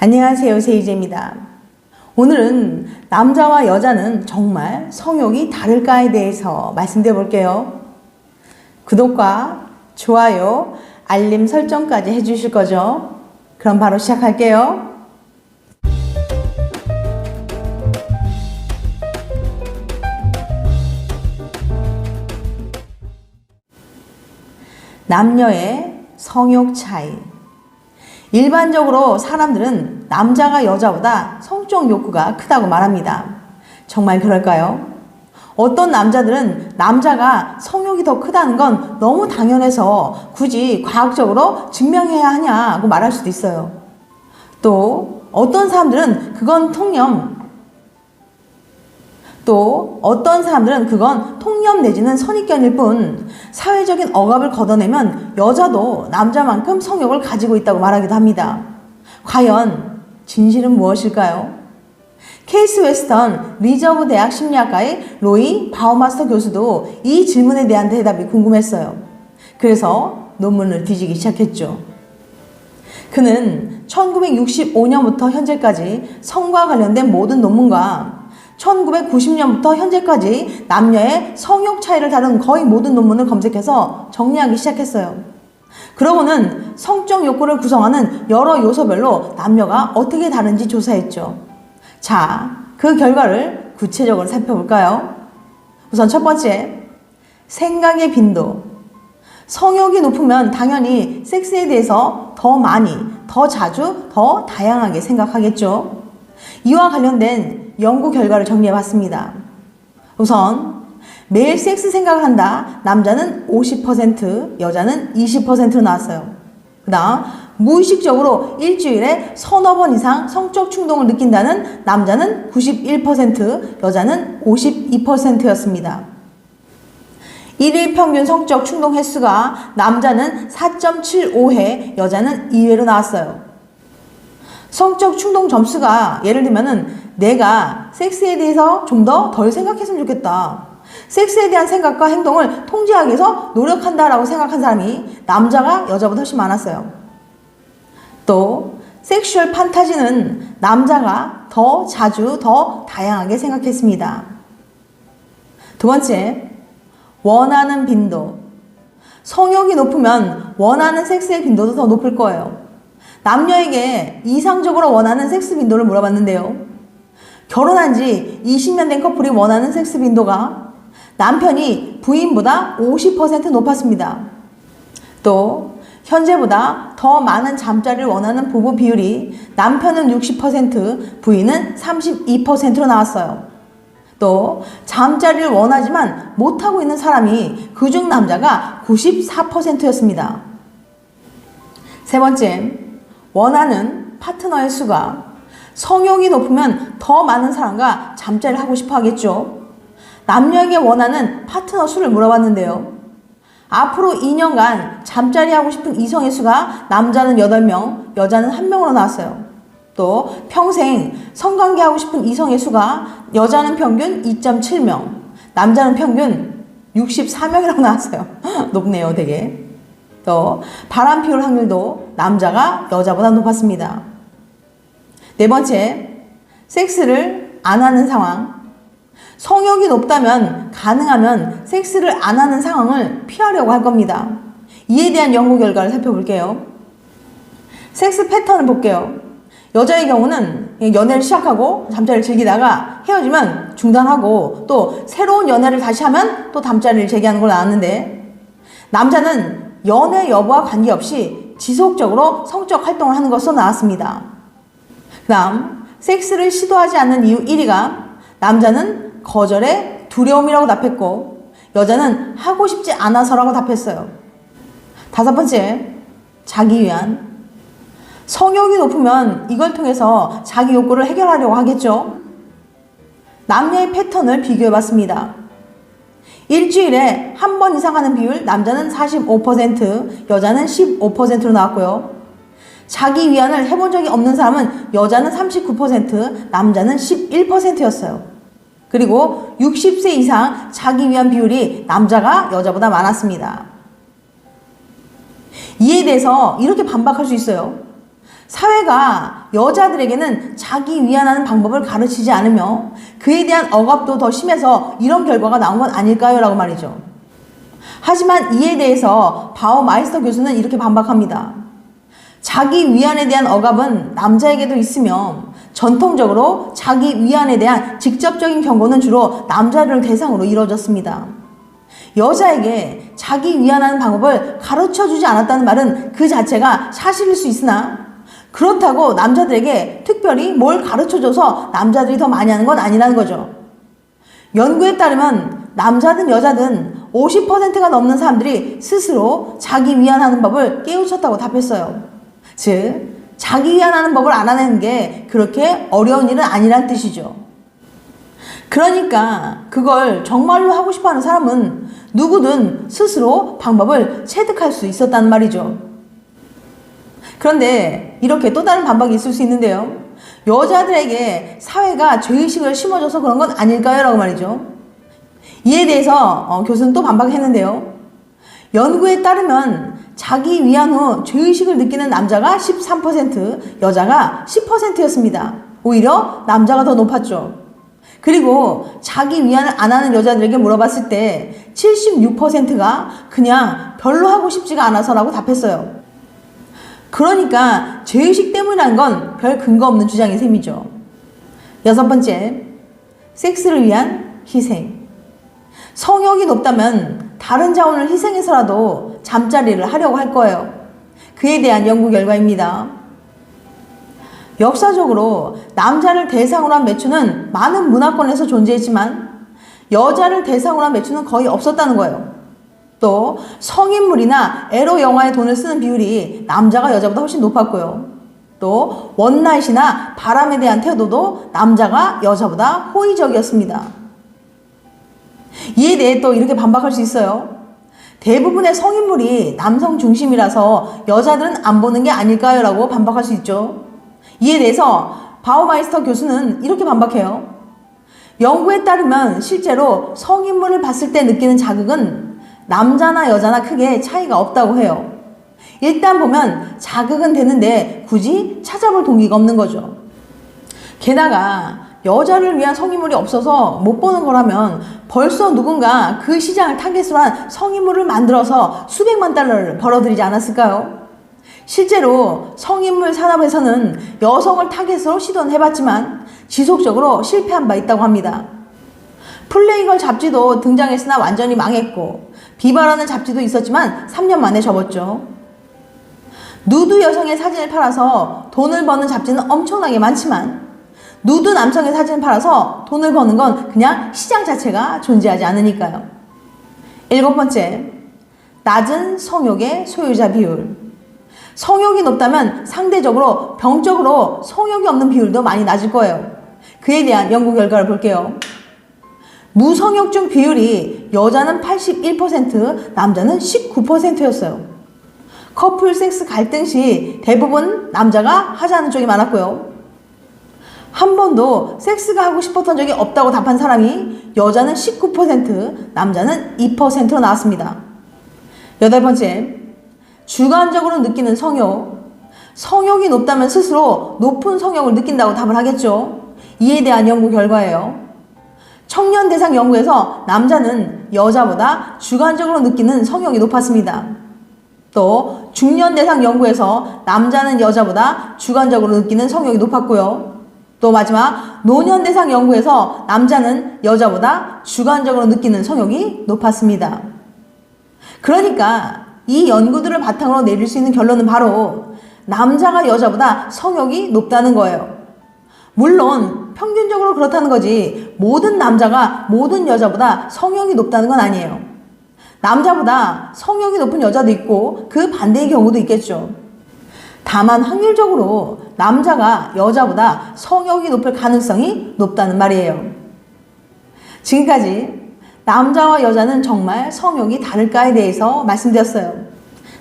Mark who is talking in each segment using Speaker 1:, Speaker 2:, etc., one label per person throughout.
Speaker 1: 안녕하세요, 세이제입니다. 오늘은 남자와 여자는 정말 성욕이 다를까에 대해서 말씀드려 볼게요. 구독과 좋아요, 알림 설정까지 해주실 거죠? 그럼 바로 시작할게요. 남녀의 성욕 차이. 일반적으로 사람들은 남자가 여자보다 성적 욕구가 크다고 말합니다. 정말 그럴까요? 어떤 남자들은 남자가 성욕이 더 크다는 건 너무 당연해서 굳이 과학적으로 증명해야 하냐고 말할 수도 있어요. 또 어떤 사람들은 그건 통념 내지는 선입견일 뿐 사회적인 억압을 걷어내면 여자도 남자만큼 성욕을 가지고 있다고 말하기도 합니다. 과연 진실은 무엇일까요? 케이스 웨스턴 리저브 대학 심리학과의 로이 바우마스터 교수도 이 질문에 대한 대답이 궁금했어요. 그래서 논문을 뒤지기 시작했죠. 그는 1965년부터 현재까지 성과 관련된 모든 논문과 1990년부터 현재까지 남녀의 성욕 차이를 다룬 거의 모든 논문을 검색해서 정리하기 시작했어요. 그러고는 성적 욕구를 구성하는 여러 요소별로 남녀가 어떻게 다른지 조사했죠. 자, 그 결과를 구체적으로 살펴볼까요? 우선 첫 번째, 생각의 빈도. 성욕이 높으면 당연히 섹스에 대해서 더 많이, 더 자주, 더 다양하게 생각하겠죠. 이와 관련된 연구 결과를 정리해봤습니다. 우선 매일 섹스 생각을 한다. 남자는 50%, 여자는 20%로 나왔어요. 그 다음 무의식적으로 일주일에 서너 번 이상 성적 충동을 느낀다는 남자는 91%, 여자는 52%였습니다. 일일 평균 성적 충동 횟수가 남자는 4.75회, 여자는 2회로 나왔어요. 성적 충동 점수가 예를 들면은 내가 섹스에 대해서 좀 더 덜 생각했으면 좋겠다. 섹스에 대한 생각과 행동을 통제하기 위해서 노력한다라고 생각한 사람이 남자가 여자보다 훨씬 많았어요. 또 섹슈얼 판타지는 남자가 더 자주 더 다양하게 생각했습니다. 두 번째, 원하는 빈도. 성욕이 높으면 원하는 섹스의 빈도도 더 높을 거예요. 남녀에게 이상적으로 원하는 섹스 빈도를 물어봤는데요. 결혼한 지 20년 된 커플이 원하는 섹스 빈도가 남편이 부인보다 50% 높았습니다. 또 현재보다 더 많은 잠자리를 원하는 부부 비율이 남편은 60%, 부인은 32%로 나왔어요. 또 잠자리를 원하지만 못하고 있는 사람이 그중 남자가 94%였습니다. 세 번째, 원하는 파트너의 수가. 성욕이 높으면 더 많은 사람과 잠자리를 하고 싶어 하겠죠. 남녀에게 원하는 파트너 수를 물어봤는데요. 앞으로 2년간 잠자리 하고 싶은 이성의 수가 남자는 8명, 여자는 1명으로 나왔어요. 또 평생 성관계 하고 싶은 이성의 수가 여자는 평균 2.7명, 남자는 평균 64명이라고 나왔어요. 높네요, 되게. 또 바람 피울 확률도 남자가 여자보다 높았습니다. 네 번째, 섹스를 안 하는 상황. 성욕이 높다면 가능하면 섹스를 안 하는 상황을 피하려고 할 겁니다. 이에 대한 연구 결과를 살펴볼게요. 섹스 패턴을 볼게요. 여자의 경우는 연애를 시작하고 잠자리를 즐기다가 헤어지면 중단하고 또 새로운 연애를 다시 하면 또 잠자리를 재개하는 걸 나왔는데, 남자는 연애 여부와 관계없이 지속적으로 성적 활동을 하는 것으로 나왔습니다. 그 다음 섹스를 시도하지 않는 이유 1위가 남자는 거절의 두려움이라고 답했고 여자는 하고 싶지 않아서라고 답했어요. 다섯 번째, 자기 위안. 성욕이 높으면 이걸 통해서 자기 욕구를 해결하려고 하겠죠. 남녀의 패턴을 비교해봤습니다. 일주일에 한 번 이상 하는 비율 남자는 45%, 여자는 15%로 나왔고요. 자기 위안을 해본 적이 없는 사람은 여자는 39%, 남자는 11%였어요. 그리고 60세 이상 자기 위안 비율이 남자가 여자보다 많았습니다. 이에 대해서 이렇게 반박할 수 있어요. 사회가 여자들에게는 자기 위안하는 방법을 가르치지 않으며 그에 대한 억압도 더 심해서 이런 결과가 나온 건 아닐까요? 라고 말이죠. 하지만 이에 대해서 바우마이스터 교수는 이렇게 반박합니다. 자기 위안에 대한 억압은 남자에게도 있으며 전통적으로 자기 위안에 대한 직접적인 경고는 주로 남자를 대상으로 이루어졌습니다. 여자에게 자기 위안하는 방법을 가르쳐주지 않았다는 말은 그 자체가 사실일 수 있으나 그렇다고 남자들에게 특별히 뭘 가르쳐줘서 남자들이 더 많이 하는 건 아니라는 거죠. 연구에 따르면 남자든 여자든 50%가 넘는 사람들이 스스로 자기 위안하는 법을 깨우쳤다고 답했어요. 즉, 자기 위안하는 법을 알아내는 게 그렇게 어려운 일은 아니란 뜻이죠. 그러니까 그걸 정말로 하고 싶어하는 사람은 누구든 스스로 방법을 체득할 수 있었단 말이죠. 그런데 이렇게 또 다른 반박이 있을 수 있는데요. 여자들에게 사회가 죄의식을 심어줘서 그런 건 아닐까요? 라고 말이죠. 이에 대해서 교수는 또 반박했는데요. 연구에 따르면 자기 위안 후 죄의식을 느끼는 남자가 13%, 여자가 10%였습니다. 오히려 남자가 더 높았죠. 그리고 자기 위안을 안 하는 여자들에게 물어봤을 때 76%가 그냥 별로 하고 싶지가 않아서라고 답했어요. 그러니까 죄의식 때문이라는 건 별 근거 없는 주장인 셈이죠. 6번째, 섹스를 위한 희생. 성욕이 높다면 다른 자원을 희생해서라도 잠자리를 하려고 할 거예요. 그에 대한 연구 결과입니다. 역사적으로 남자를 대상으로 한 매춘은 많은 문화권에서 존재했지만 여자를 대상으로 한 매춘은 거의 없었다는 거예요. 또 성인물이나 에로 영화에 돈을 쓰는 비율이 남자가 여자보다 훨씬 높았고요. 또 원나잇이나 바람에 대한 태도도 남자가 여자보다 호의적이었습니다. 이에 대해 또 이렇게 반박할 수 있어요. 대부분의 성인물이 남성 중심이라서 여자들은 안 보는 게 아닐까요? 라고 반박할 수 있죠. 이에 대해서 바우마이스터 교수는 이렇게 반박해요. 연구에 따르면 실제로 성인물을 봤을 때 느끼는 자극은 남자나 여자나 크게 차이가 없다고 해요. 일단 보면 자극은 되는데 굳이 찾아볼 동기가 없는 거죠. 게다가 여자를 위한 성인물이 없어서 못 보는 거라면 벌써 누군가 그 시장을 타겟으로 한 성인물을 만들어서 수백만 달러를 벌어들이지 않았을까요? 실제로 성인물 산업에서는 여성을 타겟으로 시도는 해봤지만 지속적으로 실패한 바 있다고 합니다. 플레이걸 잡지도 등장했으나 완전히 망했고 비바라는 잡지도 있었지만 3년 만에 접었죠. 누드 여성의 사진을 팔아서 돈을 버는 잡지는 엄청나게 많지만 누드 남성의 사진을 팔아서 돈을 버는 건 그냥 시장 자체가 존재하지 않으니까요. 7번째, 낮은 성욕의 소유자 비율. 성욕이 높다면 상대적으로 병적으로 성욕이 없는 비율도 많이 낮을 거예요. 그에 대한 연구 결과를 볼게요. 무성욕증 비율이 여자는 81%, 남자는 19%였어요. 커플 섹스 갈등 시 대부분 남자가 하자는 쪽이 많았고요. 한 번도 섹스가 하고 싶었던 적이 없다고 답한 사람이 여자는 19%, 남자는 2%로 나왔습니다. 8번째, 주관적으로 느끼는 성욕. 성욕이 높다면 스스로 높은 성욕을 느낀다고 답을 하겠죠. 이에 대한 연구 결과예요. 청년 대상 연구에서 남자는 여자보다 주관적으로 느끼는 성욕이 높았습니다. 또 중년 대상 연구에서 남자는 여자보다 주관적으로 느끼는 성욕이 높았고요. 또 마지막 노년 대상 연구에서 남자는 여자보다 주관적으로 느끼는 성욕이 높았습니다. 그러니까 이 연구들을 바탕으로 내릴 수 있는 결론은 바로 남자가 여자보다 성욕이 높다는 거예요. 물론 평균적으로 그렇다는 거지 모든 남자가 모든 여자보다 성욕이 높다는 건 아니에요. 남자보다 성욕이 높은 여자도 있고 그 반대의 경우도 있겠죠. 다만 확률적으로 남자가 여자보다 성욕이 높을 가능성이 높다는 말이에요. 지금까지 남자와 여자는 정말 성욕이 다를까에 대해서 말씀드렸어요.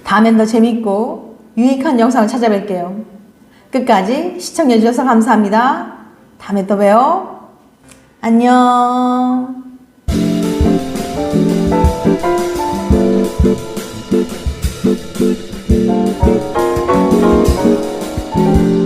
Speaker 1: 다음엔 더 재밌고 유익한 영상을 찾아뵐게요. 끝까지 시청해주셔서 감사합니다. 다음에 또 봬요. 안녕. 네.